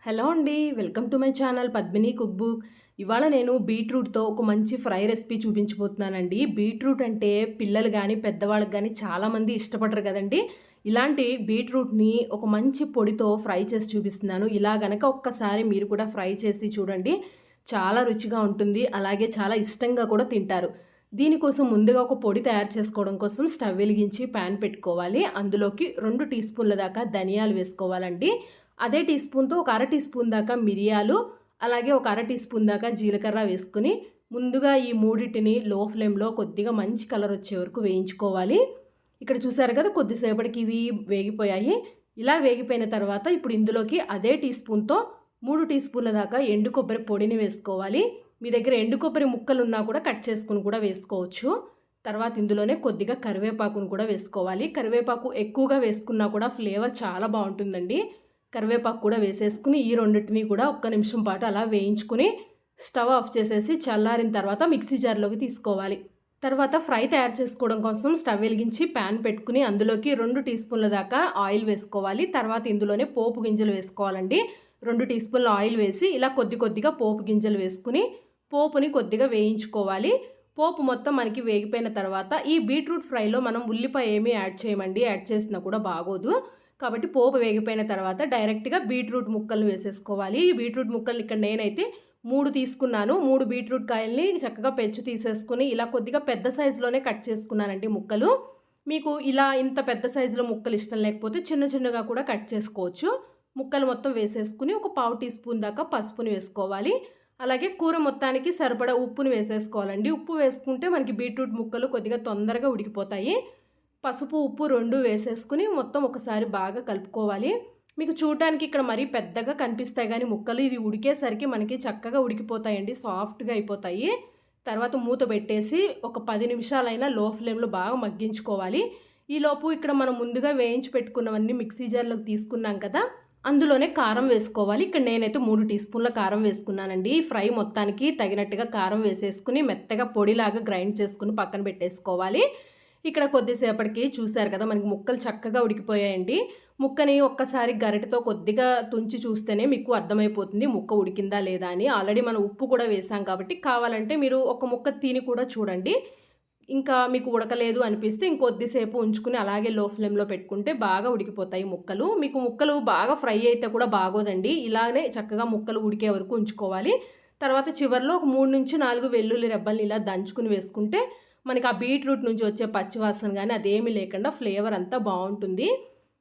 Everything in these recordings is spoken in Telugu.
హలో అండి. Welcome to my channel Padmini cook book. ఇవాళ నేను బీట్రూట్‌తో ఒక మంచి ఫ్రై రెసిపీ చూపించబోతున్నానండి. బీట్రూట్ అంటే పిల్లలు గానీ, పెద్దవాళ్ళకి గానీ చాలామంది ఇష్టపడరు కదండీ! ఇలాంటి బీట్రూట్‌ని ఒక మంచి పొడితో ఫ్రై చేసి చూపిస్తున్నాను. ఇలా గనక ఒక్కసారి మీరు కూడా ఫ్రై చేసి చూడండి. చాలా రుచిగా ఉంటుంది. అలాగే చాలా ఇష్టంగా కూడా తింటారు. దీనికోసం ముందుగా ఒక పొడి తయారు చేసుకోవడం కోసం స్టవ్ వెలిగించి పాన్ పెట్టుకోవాలి. అందులోకి 2 టీ స్పూన్ల దాకా ధనియాలు వేసుకోవాలండి. అదే టీ స్పూన్‌తో ఒక అర టీ స్పూన్ దాకా మిరియాలు, అలాగే ఒక అర టీ స్పూన్ దాకా జీలకర్ర వేసుకొని, ముందుగా ఈ మూడిటిని లో ఫ్లేమ్‌లో కొద్దిగా మంచి కలర్ వచ్చే వరకు వేయించుకోవాలి. ఇక్కడ చూసారు కదా, కొద్దిసేపటికి ఇవి వేగిపోయాయి. ఇలా వేగిపోయిన తర్వాత ఇప్పుడు ఇందులోకి అదే టీ స్పూన్‌తో 3 టీ స్పూన్ల దాకా ఎండు కొబ్బరి పొడిని వేసుకోవాలి. మీ దగ్గర ఎండు కొబ్బరి ముక్కలున్నా కూడా కట్ చేసుకొని కూడా వేసుకోవచ్చు. తర్వాత ఇందులోనే కొద్దిగా కరివేపాకును కూడా వేసుకోవాలి. కరివేపాకు ఎక్కువగా వేసుకున్నా కూడా ఫ్లేవర్ చాలా బావుంటుందండి. కరివేపాకు కూడా వేసేసుకుని ఈ రెండిటిని కూడా ఒక్క నిమిషం పాటు అలా వేయించుకుని స్టవ్ ఆఫ్ చేసేసి చల్లారిన తర్వాత మిక్సీ జార్లోకి తీసుకోవాలి. తర్వాత ఫ్రై తయారు చేసుకోవడం కోసం స్టవ్ వెలిగించి ప్యాన్ పెట్టుకుని అందులోకి 2 టీ స్పూన్ల దాకా ఆయిల్ వేసుకోవాలి. తర్వాత ఇందులోనే పోపు గింజలు వేసుకోవాలండి. 2 టీ స్పూన్ల ఆయిల్ వేసి ఇలా కొద్దిగా పోపు గింజలు వేసుకుని పోపుని కొద్దిగా వేయించుకోవాలి. పోపు మొత్తం మనకి వేగిపోయిన తర్వాత ఈ బీట్రూట్ ఫ్రైలో మనం ఉల్లిపాయ ఏమీ యాడ్ చేయమండి. యాడ్ చేసినా కూడా బాగోదు. కాబట్టి పోపు వేగిపోయిన తర్వాత డైరెక్ట్‌గా బీట్రూట్ ముక్కలు వేసేసుకోవాలి. ఈ బీట్రూట్ ముక్కల్ని ఇక్కడ నేనైతే 3 తీసుకున్నాను. 3 బీట్రూట్ కాయల్ని చక్కగా పెచ్చు తీసేసుకొని ఇలా కొద్దిగా పెద్ద సైజులోనే కట్ చేసుకున్నానండి ముక్కలు. మీకు ఇలా ఇంత పెద్ద సైజులో ముక్కలు ఇష్టం లేకపోతే చిన్నగా కూడా కట్ చేసుకోవచ్చు. ముక్కలు మొత్తం వేసేసుకుని ఒక పావు టీ స్పూన్ దాకా పసుపుని వేసుకోవాలి. అలాగే కూర మొత్తానికి సరిపడా ఉప్పుని వేసేసుకోవాలండి. ఉప్పు వేసుకుంటే మనకి బీట్రూట్ ముక్కలు కొద్దిగా తొందరగా ఉడికిపోతాయి. పసుపు, ఉప్పు 2 వేసేసుకుని మొత్తం ఒకసారి బాగా కలుపుకోవాలి. మీకు చూడడానికి ఇక్కడ మరీ పెద్దగా కనిపిస్తాయి కానీ ముక్కలు ఇవి ఉడికేసరికి మనకి చక్కగా ఉడికిపోతాయండి. సాఫ్ట్‌గా అయిపోతాయి. తర్వాత మూత పెట్టేసి ఒక 10 నిమిషాలైనా లో ఫ్లేమ్‌లో బాగా మగ్గించుకోవాలి. ఈలోపు ఇక్కడ మనం ముందుగా వేయించి పెట్టుకున్నవన్నీ మిక్సీ జార్‌లోకి తీసుకున్నాం కదా! అందులోనే కారం వేసుకోవాలి. ఇక్కడ నేనైతే 3 టీ స్పూన్ల కారం వేసుకున్నానండి. ఫ్రై మొత్తానికి తగినట్టుగా కారం వేసేసుకుని మెత్తగా పొడిలాగా గ్రైండ్ చేసుకుని పక్కన పెట్టేసుకోవాలి. ఇక్కడ కొద్దిసేపటికి చూసారు కదా, మనకి ముక్కలు చక్కగా ఉడికిపోయాయండి. ముక్కని ఒక్కసారి గరిటెతో కొద్దిగా తుంచి చూస్తేనే మీకు అర్థమైపోతుంది ముక్క ఉడికిందా లేదా అని. ఆల్రెడీ మనం ఉప్పు కూడా వేసాం కాబట్టి కావాలంటే మీరు ఒక ముక్క తిని కూడా చూడండి. ఇంకా మీకు ఉడకలేదు అనిపిస్తే ఇంకొద్దిసేపు ఉంచుకుని అలాగే లో ఫ్లేమ్‌లో పెట్టుకుంటే బాగా ఉడికిపోతాయి ముక్కలు. మీకు ముక్కలు బాగా ఫ్రై అయితే కూడా బాగోదండి. ఇలానే చక్కగా ముక్కలు ఉడికే వరకు ఉంచుకోవాలి. తర్వాత చివర్లో ఒక 3-4 వెల్లుల్లి రెబ్బల్ని ఇలా దంచుకుని వేసుకుంటే మనకి ఆ బీట్రూట్ నుంచి వచ్చే పచ్చివాసన కానీ అదేమీ లేకుండా ఫ్లేవర్ అంతా బాగుంటుంది.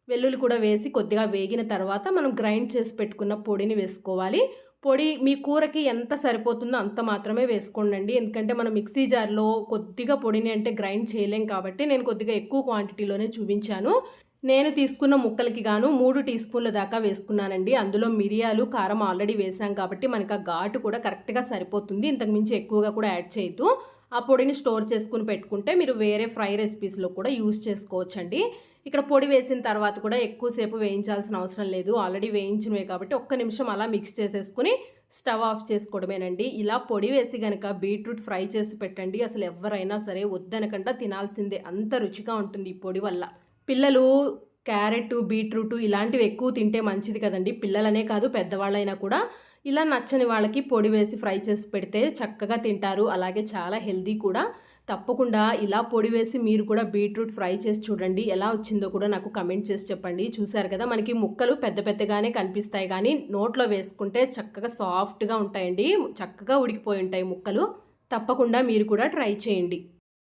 వెల్లుల్లి కూడా వేసి కొద్దిగా వేగిన తర్వాత మనం గ్రైండ్ చేసి పెట్టుకున్న పొడిని వేసుకోవాలి. పొడి మీ కూరకి ఎంత సరిపోతుందో అంత మాత్రమే వేసుకోండి. ఎందుకంటే మనం మిక్సీ జార్లో కొద్దిగా పొడిని అంటే గ్రైండ్ చేయలేం కాబట్టి నేను కొద్దిగా ఎక్కువ క్వాంటిటీలోనే చూపించాను. నేను తీసుకున్న ముక్కలకి గాను 3 టీ స్పూన్ల దాకా వేసుకున్నానండి. అందులో మిరియాలు, కారం ఆల్రెడీ వేసాం కాబట్టి మనకు ఆ ఘాటు కూడా కరెక్ట్‌గా సరిపోతుంది. ఇంతకు మించి ఎక్కువగా కూడా యాడ్ చేయొద్దు. ఆ పొడిని స్టోర్ చేసుకుని పెట్టుకుంటే మీరు వేరే ఫ్రై రెసిపీస్లో కూడా యూజ్ చేసుకోవచ్చండి. ఇక్కడ పొడి వేసిన తర్వాత కూడా ఎక్కువసేపు వేయించాల్సిన అవసరం లేదు. ఆల్రెడీ వేయించినవే కాబట్టి ఒక్క నిమిషం అలా మిక్స్ చేసేసుకుని స్టవ్ ఆఫ్ చేసుకోవడమేనండి. ఇలా పొడి వేసి గనక బీట్రూట్ ఫ్రై చేసి పెట్టండి. అసలు ఎవరైనా సరే వద్దనకుండా తినాల్సిందే. అంత రుచిగా ఉంటుంది ఈ పొడి వల్ల. పిల్లలు క్యారెట్, బీట్రూట్ ఇలాంటివి ఎక్కువ తింటే మంచిది కదండి. పిల్లలనే కాదు పెద్దవాళ్ళైనా కూడా ఇలా నచ్చని వాళ్ళకి పొడి వేసి ఫ్రై చేసి పెడితే చక్కగా తింటారు. అలాగే చాలా హెల్తీ కూడా. తప్పకుండా ఇలా పొడి వేసి మీరు కూడా బీట్రూట్ ఫ్రై చేసి చూడండి. ఎలా వచ్చిందో కూడా నాకు కమెంట్ చేసి చెప్పండి. చూసారు కదా, మనకి ముక్కలు పెద్దగానే కనిపిస్తాయి కానీ నోట్లో వేసుకుంటే చక్కగా సాఫ్ట్‌గా ఉంటాయండి. చక్కగా ఉడికిపోయి ఉంటాయి ముక్కలు. తప్పకుండా మీరు కూడా ట్రై చేయండి.